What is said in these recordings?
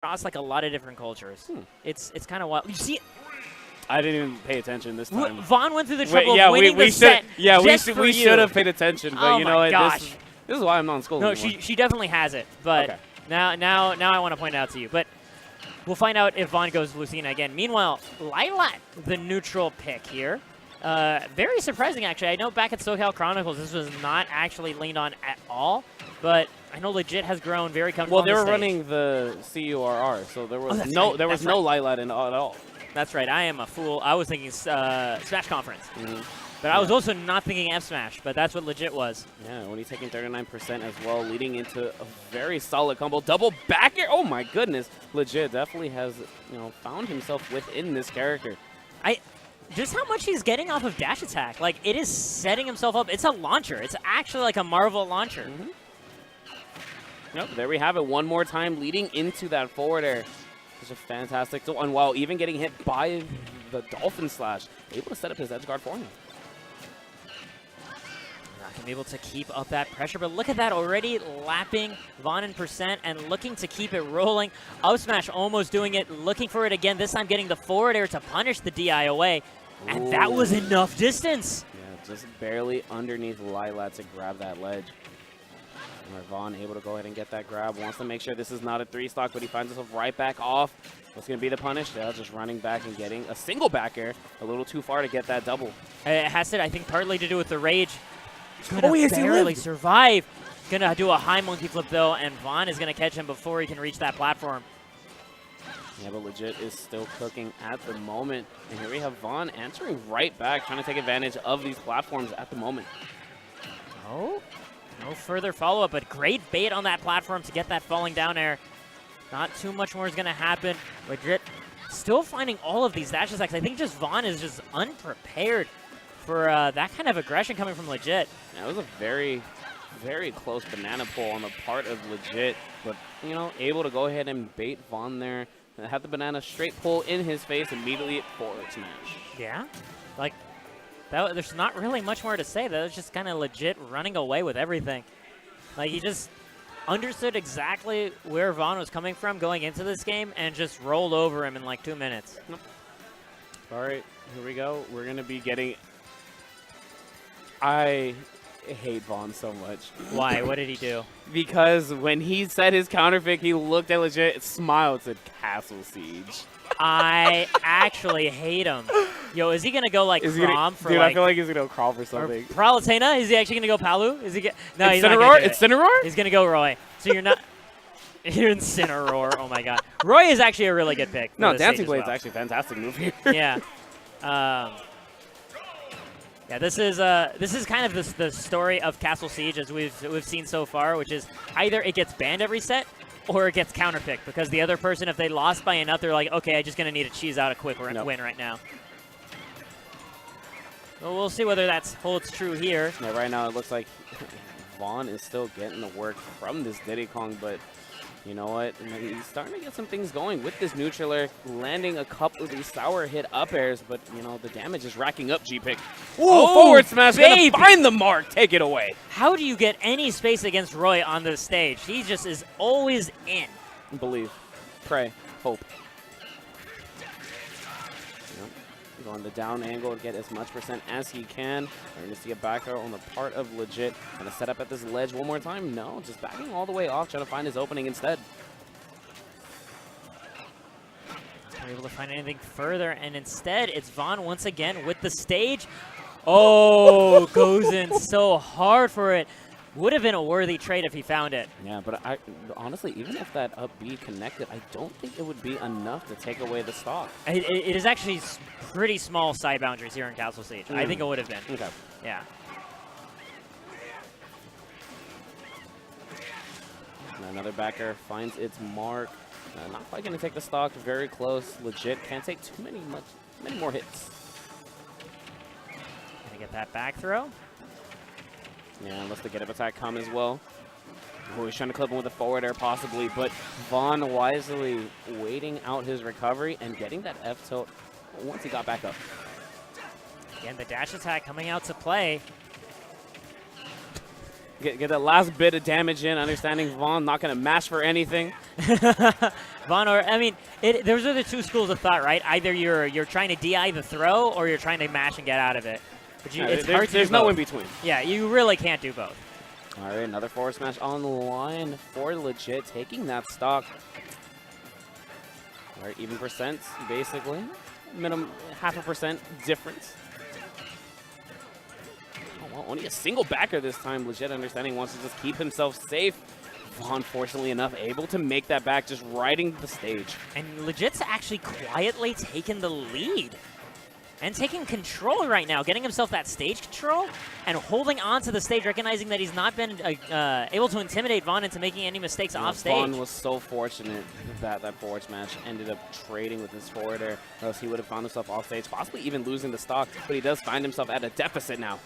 across like a lot of different cultures. It's kind of wild. You see, I didn't even pay attention this time. Vaughn went through the trouble of winning the set. Yeah, we should have paid attention. But you know what? Gosh. This is why I'm not in school No, anymore. she definitely has it. But okay. now I want to point it out to you. But we'll find out if Vaughn goes Lucina again. Meanwhile, Lilat, the neutral pick here. Very surprising, actually. I know back at SoCal Chronicles, this was not actually leaned on at all. But I know Legit has grown very comfortable. Well, they were running the CURR, so there was no Lilat in at all. That's right. I am a fool. I was thinking Smash Conference. But I was also not thinking F Smash, but that's what Legit was. Yeah, only taking 39% as well, leading into a very solid combo. Double back air. Oh my goodness. Legit definitely has, found himself within this character. Just how much he's getting off of dash attack. Like, it is setting himself up. It's a launcher. It's actually like a Marvel launcher. Yep, there we have it one more time, leading into that forward air. Such a fantastic tool. And while even getting hit by the Dolphin Slash, able to set up his edge guard for him. Not going to be able to keep up that pressure, but look at that, already lapping Vaughn in percent and looking to keep it rolling. Up smash almost doing it, looking for it again, this time getting the forward air to punish the DI away. And that was enough distance. Yeah, just barely underneath Lilat to grab that ledge. And Vaughn able to go ahead and get that grab. Wants to make sure this is not a 3-stock, but he finds himself right back off. What's going to be the punish? Yeah, just running back and getting a single back air. A little too far to get that double. It has it, I think, partly to do with the rage. Gonna barely survive. Gonna do a high monkey flip, though, and Vaughn is going to catch him before he can reach that platform. Yeah, but Legit is still cooking at the moment. And here we have Vaughn answering right back, trying to take advantage of these platforms at the moment. Oh, no further follow-up, but great bait on that platform to get that falling down air. Not too much more is going to happen. Legit still finding all of these dash attacks. I think just Vaughn is just unprepared for that kind of aggression coming from Legit. Yeah, it was a very, very close banana pull on the part of Legit. But, able to go ahead and bait Vaughn there. Had the banana straight pull in his face, immediately forward smash. Yeah, like, there's not really much more to say. That was just kind of Legit running away with everything. Like, he just understood exactly where Vaughn was coming from going into this game and just rolled over him in like 2 minutes. Nope. All right, here we go. We're going to be getting... I hate Vaughn so much. Why? What did he do? Because when he said his counterpick, he looked at Legit, smiled, said Castle Siege. I actually hate him. Yo, is he gonna go like Crom for dude, like? I feel like he's gonna go Crom for something. Pralatena? Is he actually gonna go Palu? Is he no, he's not gonna do it. Incineroar? He's gonna go Roy. So you're not. You're Incineroar. Oh my God. Roy is actually a really good pick. No, Dancing Blade's actually a fantastic move here. Yeah. Yeah, this is kind of the story of Castle Siege as we've seen so far, which is either it gets banned every set or it gets counterpicked because the other person, if they lost by enough, they're like, okay, I'm just gonna need to cheese out a quick win right now. Well, we'll see whether that holds true here. Yeah, right now it looks like Vaughn is still getting the work from this Diddy Kong, but you know what? He's starting to get some things going with this neutral air, landing a couple of these sour hit up airs, but the damage is racking up G-Pick. Oh, forward smash, gonna find the mark, take it away. How do you get any space against Roy on this stage? He just is always in. Believe, pray, hope. On the down angle and get as much percent as he can. We're going to see a back throw on the part of Legit. Going to set up at this ledge one more time. No, just backing all the way off, trying to find his opening instead. Not able to find anything further, and instead it's Vaughn once again with the stage. Oh, goes in so hard for it. Would have been a worthy trade if he found it. Yeah, but honestly, even if that up B connected, I don't think it would be enough to take away the stock. It is actually pretty small side boundaries here in Castle Siege. I think it would have been. Okay. Yeah. And another backer finds its mark. Not quite going to take the stock. Very close. Legit can't take too many more hits. Gonna get that back throw. Yeah, unless the get-up attack come as well. Oh, he's trying to clip him with a forward air possibly, but Vaughn wisely waiting out his recovery and getting that F tilt once he got back up. Again, the dash attack coming out to play. Get that last bit of damage in, understanding Vaughn not going to mash for anything. Vaughn, or I mean, those are the two schools of thought, right? Either you're trying to DI the throw, or you're trying to mash and get out of it. But it's hard to there's do no both. in between. Yeah, you really can't do both. All right, another forward smash on the line for Legit, taking that stock. All right, even percent, basically. Minimum 0.5% difference. Oh, well, only a single backer this time. Legit understanding wants to just keep himself safe. Vaughn, fortunately enough, able to make that back, just riding the stage. And Legit's actually quietly taken the lead. And taking control right now, getting himself that stage control and holding on to the stage, recognizing that he's not been able to intimidate Vaughn into making any mistakes off stage. Vaughn was so fortunate that that forward smash ended up trading with his forwarder, or else he would have found himself off stage, possibly even losing the stock, but he does find himself at a deficit now.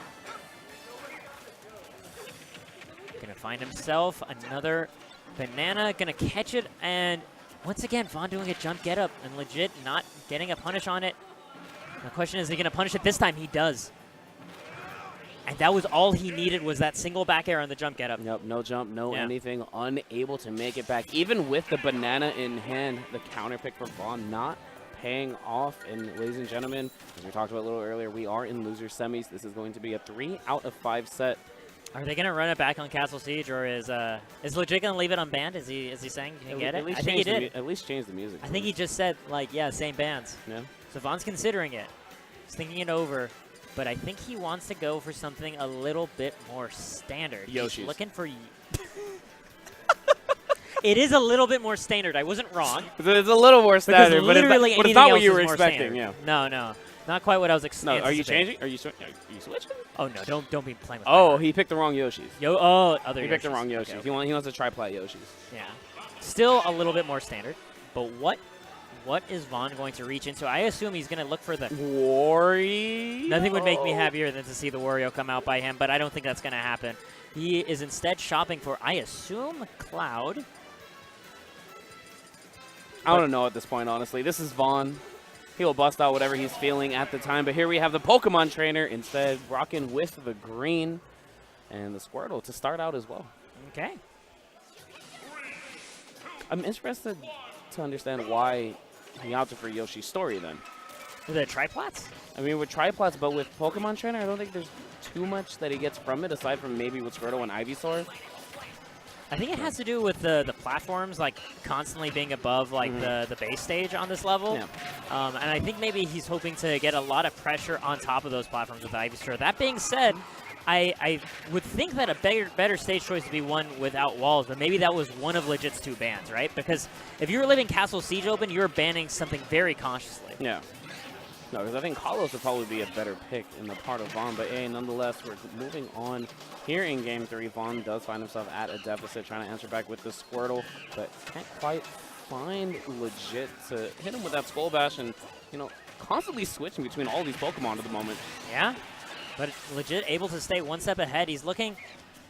Gonna find himself another banana, gonna catch it, and once again, Vaughn doing a jump get up and Legit not getting a punish on it. The question is he going to punish it this time? He does. And that was all he needed, was that single back air on the jump get up. Yep, no jump, no anything, unable to make it back. Even with the banana in hand, the counter pick for Vaughn not paying off. And ladies and gentlemen, as we talked about a little earlier, we are in loser semis. This is going to be a 3 out of 5 set. Are they going to run it back on Castle Siege, or is Legit going to leave it unbanned? Is he saying you can get it? I think he did. At least change the music. I think he just said, like, yeah, same bands. Yeah. So Vaughn's considering it. He's thinking it over. But I think he wants to go for something a little bit more standard. Yoshi's. He's looking for... It is a little bit more standard. I wasn't wrong. It's a little more standard, but it's not what you were expecting. Yeah. No. Not quite what I was expecting. No, are you changing? Are you switching? Oh, no, don't be playing with Oh, he picked the wrong Yoshis. Other He picked the wrong Yoshis. Okay. He wants to try plat Yoshis. Yeah. Still a little bit more standard. But what is Vaughn going to reach into? I assume he's going to look for the... Wario? Nothing would make me happier than to see the Wario come out by him, but I don't think that's going to happen. He is instead shopping for, I assume, Cloud. I don't know at this point, honestly. This is Vaughn. He'll bust out whatever he's feeling at the time. But here we have the Pokemon trainer instead rocking with the green and the Squirtle to start out as well. Okay. I'm interested to understand why he opted for Yoshi's story then. The Triplats? I mean, with Triplats, but with Pokemon trainer, I don't think there's too much that he gets from it aside from maybe with Squirtle and Ivysaur. I think it has to do with the platforms, like, constantly being above, like, the base stage on this level. Yeah. And I think maybe he's hoping to get a lot of pressure on top of those platforms with Ivysaur. That being said, I would think that a better stage choice would be one without walls, but maybe that was one of Legit's 2 bans, right? Because if you were leaving Castle Siege open, you were banning something very consciously. Yeah. No, because I think Kalos would probably be a better pick in the part of Vaughn. But, hey, nonetheless, we're moving on here in Game 3. Vaughn does find himself at a deficit, trying to answer back with the Squirtle, but can't quite find Legit to hit him with that Skull Bash and, you know, constantly switching between all these Pokemon at the moment. Yeah, but Legit able to stay one step ahead. He's looking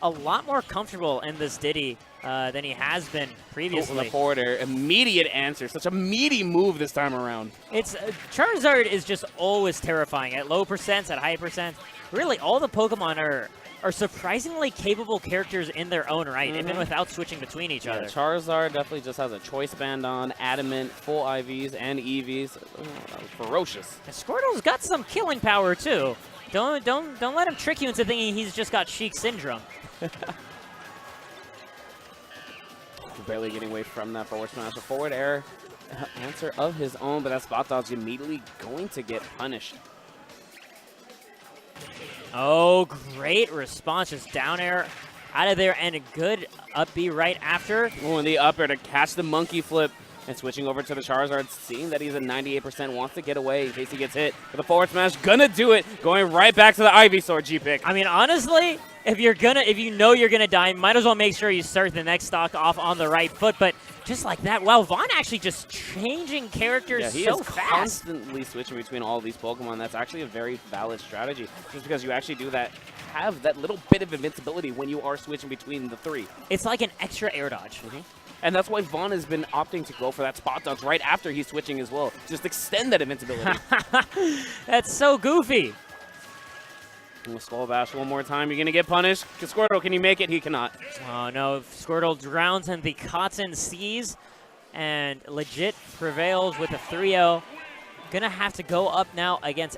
a lot more comfortable in this Diddy than he has been previously. The forwarder, immediate answer. Such a meaty move this time around. It's Charizard is just always terrifying at low percents, at high percents. Really, all the Pokemon are surprisingly capable characters in their own right, even without switching between each other. Charizard definitely just has a choice band on, adamant, full IVs and EVs. Oh, that was ferocious. And Squirtle's got some killing power too. Don't let him trick you into thinking he's just got Sheik syndrome. Barely getting away from that forward smash. A forward air answer of his own, but that spot dodge immediately going to get punished. Oh, great response. Just down air out of there and a good up B right after. Oh, and the up air to catch the monkey flip. And switching over to the Charizard, seeing that he's at 98%, wants to get away in case he gets hit. But the forward smash, gonna do it. Going right back to the Ivysaur G-pick. I mean, honestly, if you know you're gonna die, might as well make sure you start the next stock off on the right foot. But just like that, wow, Vaughn actually just changing characters he so is fast. Constantly switching between all these Pokemon. That's actually a very valid strategy. Just because you actually do that, have that little bit of invincibility when you are switching between the 3. It's like an extra air dodge. And that's why Vaughn has been opting to go for that spot dodge right after he's switching as well. Just extend that invincibility. That's so goofy. We'll Skull Bash one more time. You're going to get punished. Squirtle, can you make it? He cannot. Oh, no. Squirtle drowns in the cotton seas. and legit prevails with a 3-0. Gonna have to go up now against